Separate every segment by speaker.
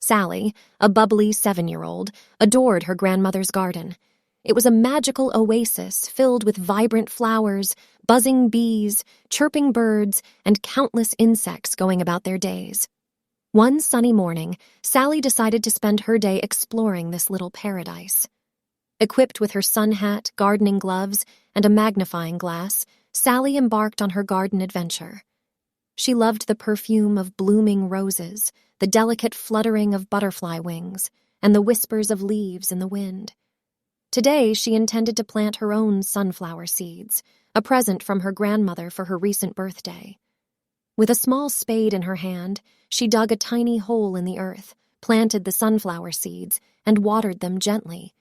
Speaker 1: Sally, a bubbly 7-year-old, adored her grandmother's garden. It was a magical oasis filled with vibrant flowers, buzzing bees, chirping birds, and countless insects going about their days. One sunny morning, Sally decided to spend her day exploring this little paradise. Equipped with her sun hat, gardening gloves, and a magnifying glass, Sally embarked on her garden adventure. She loved the perfume of blooming roses, the delicate fluttering of butterfly wings, and the whispers of leaves in the wind. Today, she intended to plant her own sunflower seeds, a present from her grandmother for her recent birthday. With a small spade in her hand, she dug a tiny hole in the earth, planted the sunflower seeds, and watered them gently.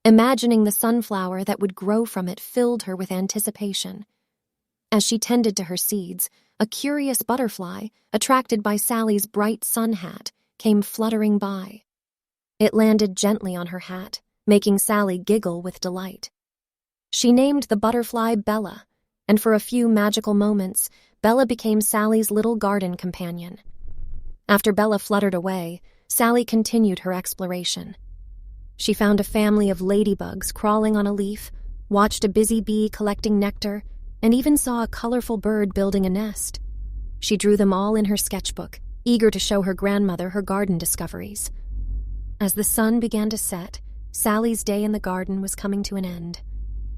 Speaker 1: Imagining the sunflower that would grow from it filled her with anticipation. As she tended to her seeds, a curious butterfly, attracted by Sally's bright sun hat, came fluttering by. It landed gently on her hat, making Sally giggle with delight. She named the butterfly Bella, and for a few magical moments, Bella became Sally's little garden companion. After Bella fluttered away, Sally continued her exploration. She found a family of ladybugs crawling on a leaf, watched a busy bee collecting nectar, and even saw a colorful bird building a nest. She drew them all in her sketchbook, eager to show her grandmother her garden discoveries. As the sun began to set, Sally's day in the garden was coming to an end.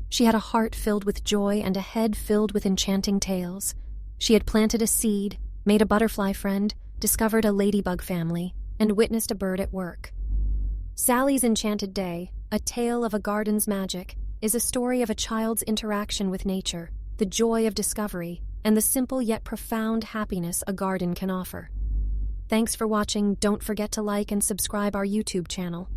Speaker 1: She had a heart filled with joy and a head filled with enchanting tales. She had planted a seed, made a butterfly friend, discovered a ladybug family, and witnessed a bird at work. Sally's Enchanted Day, a tale of a garden's magic, is a story of a child's interaction with nature, the joy of discovery, and the simple yet profound happiness a garden can offer. Thanks for watching. Don't forget to like and subscribe our YouTube channel.